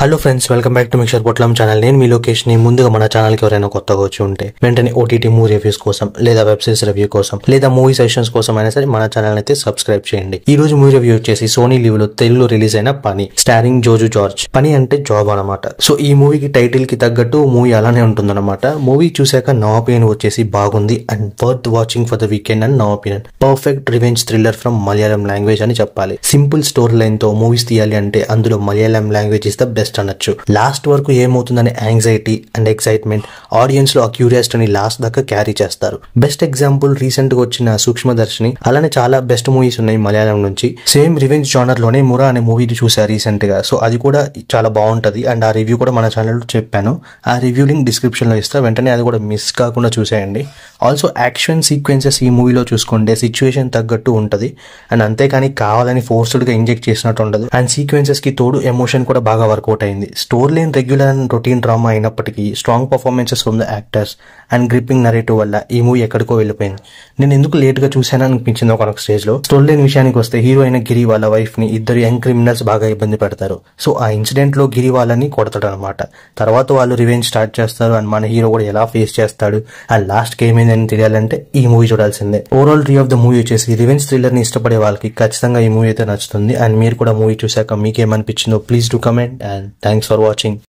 Hello friends, welcome back to mixture పొట్లం channel. నేను మీ location ని ముందుగా మన ఛానల్ కి ఎవరైనా కొత్తగా వచ్చి ఉంటే వెంటనే ఓటీటీ మూవీ రివ్యూస్ కోసం లేదా వెబ్ సిరీస్ రివ్యూ కోసం లేదా మూవీ సెషన్స్ కోసం అయినా సరే మన ఛానల్ అయితే సబ్స్క్రైబ్ చేయండి. ఈ రోజు మూవీ రివ్యూ వచ్చేసి సోనీ లీవ్ లో తెలుగులో రిలీజ్ అయిన పని, స్టారింగ్ జోజు జార్జ్. పని అంటే జాబ్ అనమాట. సో ఈ మూవీకి టైటిల్ కి తగ్గట్టు మూవీ అలానే ఉంటుందన్నమాట. మూవీ చూసాక నా ఒపీనియన్ వచ్చేసి బాగుంది and worth watching for the weekend and నా opinion. Perfect revenge thriller from Malayalam language అని చెప్పాలి. సింపుల్ స్టోరీ లైన్ తో మూవీస్ తీయాలి అంటే అందులో Malayalam language is the best అనొచ్చు. లాస్ట్ వరకు ఏమవుతుందనే యాంగ్జైటీ అండ్ ఎక్సైట్మెంట్ ఆడియన్స్ లో ఆ క్యూరియాసిటీని లాస్ట్ దాకా క్యారీ చేస్తారు. బెస్ట్ ఎగ్జాంపుల్ రీసెంట్ గా వచ్చిన సూక్ష్మదర్శిని. అలానే చాలా బెస్ట్ మూవీస్ ఉన్నాయి మలయాళం నుంచి. సేమ్ రివెంజ్ జానర్ లోనే మురా అనే మూవీ చూసా రీసెంట్ గా. సో అది కూడా చాలా బాగుంటది అండ్ ఆ రివ్యూ కూడా మన ఛానల్ లో చెప్పాను. ఆ రివ్యూ లింక్ డిస్క్రిప్షన్ లో ఇస్తా, వెంటనే అది కూడా మిస్ కాకుండా చూసేయండి. ఆల్సో యాక్షన్ సీక్వెన్సెస్ ఈ మూవీలో చూసుకుంటే సిచ్యువేషన్ తగ్గట్టు ఉంటది అండ్ అంతేకాని కావాలని ఫోర్స్డ్ గా ఇంజెక్ట్ చేసినట్టు ఉండదు. అండ్ సీక్వెన్సెస్ కి తోడు ఎమోషన్ కూడా బాగా వర్కౌట్ అయింది. Story line regular and routine drama అయినప్పటికీ strong performances from the actors and gripping narrative వల్ల ఈ మూవీ ఎక్కడికో వెళ్ళిపోయింది. నేను ఎందుకు లేట్ గా చూసాను అనిపించింది ఒక స్టేజ్ లో. స్టోరీ లైన్ విషయానికి వస్తే హీరో అయిన గిరి వాళ్ళ వైఫ్ ని ఇద్దరు యంగ్ క్రిమినల్స్ బాగా ఇబ్బంది పెడతారు. సో ఆ ఇన్సిడెంట్ లో గిరి వాళ్ళని కొడతాడు అనమాట. తర్వాత వాళ్ళు రివెంజ్ స్టార్ట్ చేస్తారు అండ్ మన హీరో కూడా ఎలా ఫేస్ చేస్తాడు అండ్ లాస్ట్ కి ఏమైందని తెలియాలంటే ఈ మూవీ చూడాల్సిందే. Overall review of the movie వచ్చేసి రివెంజ్ థ్రిల్లర్ ని ఇష్టపడే వాళ్ళకి ఖచ్చితంగా ఈ మూవీ అయితే నచ్చుతుంది. అండ్ మీరు కూడా మూవీ చూసాక మీకేమనిపించిందో please do comment and thanks for watching.